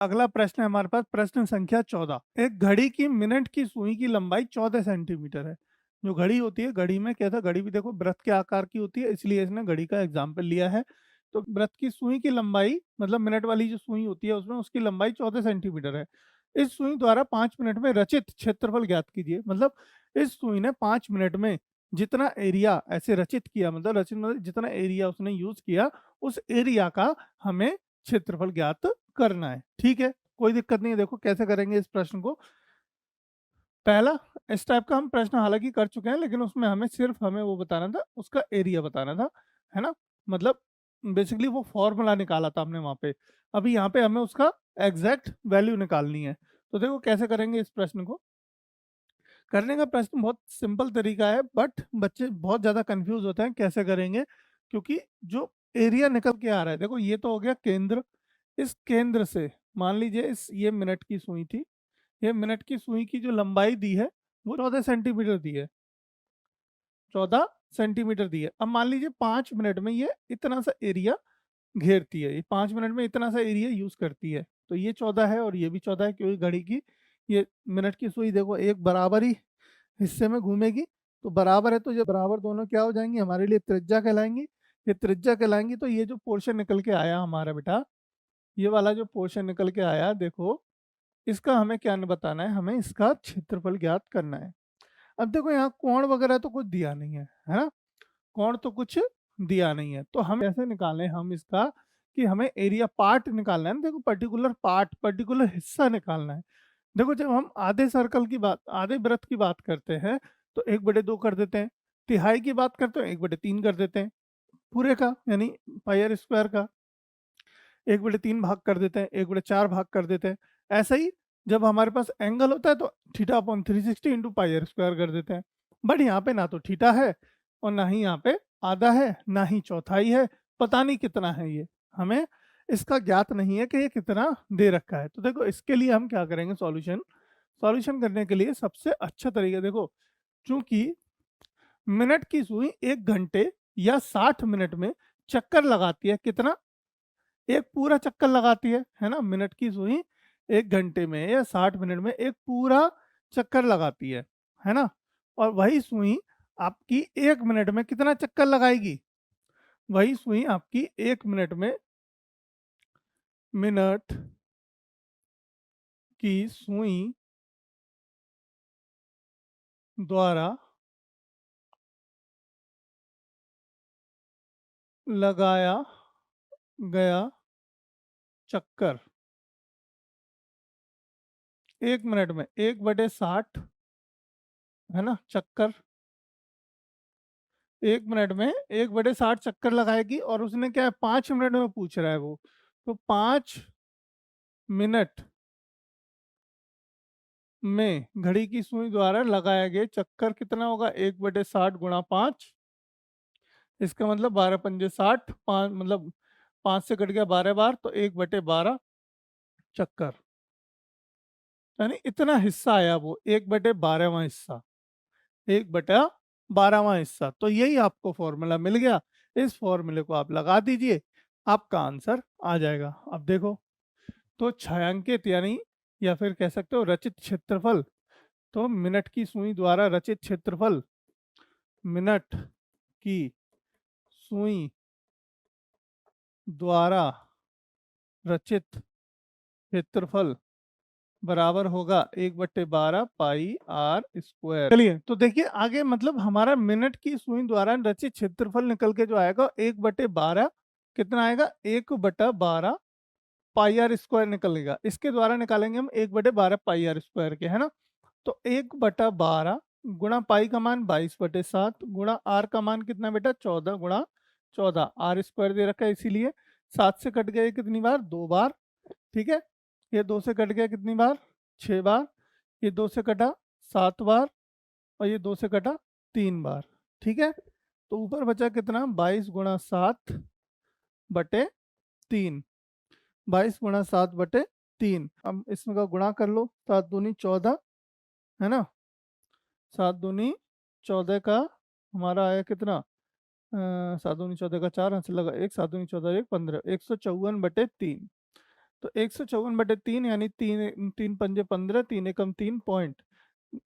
अगला प्रश्न है हमारे पास, प्रश्न संख्या 14। एक घड़ी की मिनट की सुई की लंबाई 14 सेंटीमीटर है। जो घड़ी होती है, घड़ी में क्या था, घड़ी भी देखो वृत्त के आकार की होती है, इसलिए इसने घड़ी का एग्जाम्पल लिया है। तो वृत्त की सुई की लंबाई मतलब मिनट वाली जो सुई होती है उसमें उसकी लंबाई 14 सेंटीमीटर है। इस सुई द्वारा 5 मिनट में रचित क्षेत्रफल ज्ञात कीजिए। मतलब इस सुई ने 5 मिनट में जितना एरिया ऐसे रचित किया, मतलब रचित मतलब जितना एरिया उसने यूज किया, उस एरिया का हमें क्षेत्रफल ज्ञात करना है। ठीक है, कोई दिक्कत नहीं है। देखो कैसे करेंगे इस प्रश्न को। पहला, इस टाइप का हम प्रश्न हालांकि कर चुके हैं, लेकिन उसमें हमें वो बताना था, उसका एरिया बताना था, है ना। मतलब बेसिकली वो फॉर्मूला निकाला था हमने वहां पे। अभी यहाँ पे हमें उसका एग्जैक्ट वैल्यू निकालनी है। तो देखो कैसे करेंगे इस प्रश्न को। करने का प्रश्न बहुत सिंपल तरीका है, बट बच्चे बहुत ज़्यादा कंफ्यूज होते हैं कैसे करेंगे, क्योंकि जो एरिया निकल के आ रहा है, देखो ये तो हो गया केंद्र। इस केंद्र से मान लीजिए इस ये मिनट की सुई थी, ये मिनट की सुई की जो लंबाई दी है वो 14 सेंटीमीटर दी है, 14 सेंटीमीटर दी है। अब मान लीजिए 5 मिनट में ये इतना सा एरिया घेरती है, ये 5 मिनट में इतना सा एरिया यूज करती है। तो ये 14 है और ये भी 14 है, क्योंकि घड़ी की ये मिनट की सुई देखो एक बराबर ही हिस्से में घूमेगी। तो बराबर है, तो ये बराबर दोनों क्या हो जाएंगी, हमारे लिए त्रिज्या कहलाएंगी। ये त्रिज्या कहलाएंगी। तो ये जो पोर्शन निकल के आया हमारा बेटा, ये वाला जो पोर्शन निकल के आया देखो, इसका हमें क्या बताना है, हमें इसका क्षेत्रफल ज्ञात करना है। अब देखो यहाँ कोण वगैरह तो कुछ दिया नहीं है ना, कोण तो कुछ दिया नहीं है। तो हम कैसे निकालें हम इसका, कि हमें एरिया पार्ट निकालना है ना। देखो पर्टिकुलर पार्ट, पर्टिकुलर हिस्सा निकालना है। देखो जब हम आधे सर्कल की बात, आधे वृत्त की बात करते हैं, तो 1/2 कर देते हैं। तिहाई की बात करते हैं 1/3 कर देते हैं। पूरे का यानी पाई आर स्क्वायर का 1/3 भाग कर देते हैं, 1/4 भाग कर देते हैं। ऐसा ही जब हमारे पास एंगल होता है तो theta upon 360 into pi r square कर देते हैं। बट यहाँ पे ना तो थीटा है और ना ही यहाँ पे आधा है, ना ही चौथाई है, पता नहीं कितना है ये, हमें इसका ज्ञात नहीं है कि ये कितना दे रखा है। तो देखो इसके लिए हम क्या करेंगे, सॉल्यूशन सॉल्यूशन करने के लिए सबसे अच्छा तरीका देखो, चूंकि मिनट की सुई 1 घंटे या 60 मिनट में चक्कर लगाती है, कितना, एक पूरा चक्कर लगाती है ना। मिनट की सुई 1 घंटे में या 60 मिनट में एक पूरा चक्कर लगाती है ना। और वही सुई आपकी 1 मिनट में कितना चक्कर लगाएगी, वही सुई आपकी 1 मिनट में, मिनट की सुई द्वारा लगाया गया चक्कर 1 मिनट में 1/60, है ना, चक्कर 1 मिनट में 1/60 चक्कर लगाएगी। और उसने क्या है, 5 मिनट में पूछ रहा है वो, तो 5 मिनट में घड़ी की सुई द्वारा लगाया गया चक्कर कितना होगा, 1/60 × 5। इसका मतलब 12×5 = 60, 5 मतलब 5 से कट गया 12 बार, तो 1/12 चक्कर, यानी इतना हिस्सा आया वो 1/12वां हिस्सा, 1/12वां हिस्सा। तो यही आपको फॉर्मूला मिल गया। इस फॉर्मूले को आप लगा दीजिए, आपका आंसर आ जाएगा। अब देखो, तो छायांकित यानी या फिर कह सकते हो रचित क्षेत्रफल, तो मिनट की सुई द्वारा रचित क्षेत्रफल, मिनट की सुई द्वारा रचित क्षेत्रफल बराबर होगा 1/12 पाई आर स्क्वायर। चलिए तो देखिए आगे, मतलब हमारा मिनट की सुई द्वारा रचित क्षेत्रफल निकल के जो आएगा 1/12 कितना आएगा, 1/12 पाई आर स्क्वायर निकलेगा। इसके द्वारा निकालेंगे हम 1/12 पाई आर स्क्वायर के, है ना। तो 1/12 गुणा पाई का मान 22/7 गुणा आर का मान कितना बेटा, 14 × 14, आर स्क्वायर दे रखा है इसीलिए। 7 से कट गए कितनी बार, 2 बार, ठीक है। ये 2 से कट गया कितनी बार, 6 बार। ये 2 से कटा 7 बार, और ये 2 से कटा 3 बार, ठीक है। तो ऊपर बचा कितना, 22 × 7/3, 22 × 7/3। अब इसमें का गुणा कर लो, 7 दूनी 14, है ना। 7 दूनी 14 का हमारा आया कितना, 7 दूनी 14 का 4, हंस लगा 1, 7 दूनी 14 1, 15, 154/3। तो 154/3 यानी 3 3 पंजे 15, 3 एकम 3 पॉइंट,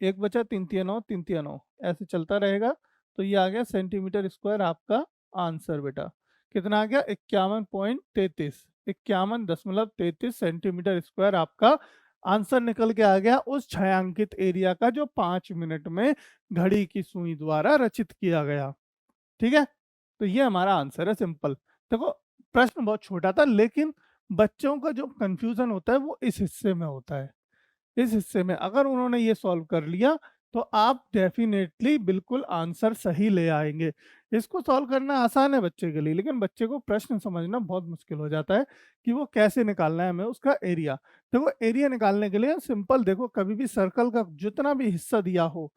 1 बचा 3 तिया 9, 3 तिया 9, ऐसे चलता रहेगा। तो ये आ गया सेंटीमीटर स्क्वायर आपका आंसर बेटा। कितना आ गया? 51.33, 51.33 सेंटीमीटर स्क्वायर आपका आंसर निकल के आ गया उस छायांकित एरिया का जो 5 मिनट में घड़ी की सुई द्वारा रचित किया गया। ठीक है, तो ये हमारा आंसर है, सिंपल। देखो प्रश्न बहुत छोटा था, लेकिन बच्चों का जो कंफ्यूजन होता है वो इस हिस्से में होता है। इस हिस्से में अगर उन्होंने ये सॉल्व कर लिया तो आप डेफिनेटली बिल्कुल आंसर सही ले आएंगे। इसको सॉल्व करना आसान है बच्चे के लिए, लेकिन बच्चे को प्रश्न समझना बहुत मुश्किल हो जाता है कि वो कैसे निकालना है हमें उसका एरिया। देखो एरिया निकालने के लिए सिंपल, देखो कभी भी सर्कल का जितना भी हिस्सा दिया हो,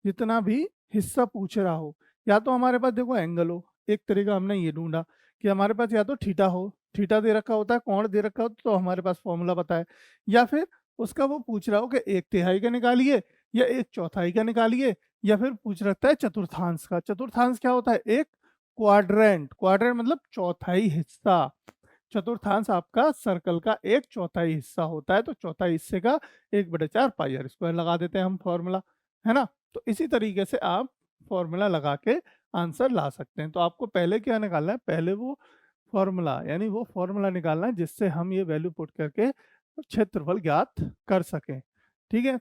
जितना भी हिस्सा पूछ रहा हो, या तो हमारे पास देखो एंगल हो, एक तरीका हमने ये ढूंढा कि हमारे पास या तो थीटा हो, थीटा दे रखा होता है, कोण दे रखा होता है, तो हमारे पास फॉर्मूला पता है। या फिर उसका वो पूछ रहा हो कि 1/3 का निकालिए या 1/4 का निकालिए, या फिर पूछ रखता है चतुर्थांश का। चतुर्थांश क्या होता है? एक क्वाड्रेंट, क्वाड्रेंट मतलब चौथाई हिस्सा। चतुर्थांश आपका सर्कल का एक चौथाई हिस्सा होता है, तो चौथाई हिस्से का 1/4 पाई आर स्क्वायर लगा देते हैं हम फॉर्मूला, है ना। तो इसी तरीके से आप फॉर्मूला लगा के आंसर ला सकते हैं। तो आपको पहले क्या निकालना है? पहले वो फॉर्मूला, यानी वो फॉर्मूला निकालना है जिससे हम ये वैल्यू पुट करके क्षेत्रफल ज्ञात कर सकें। ठीक है।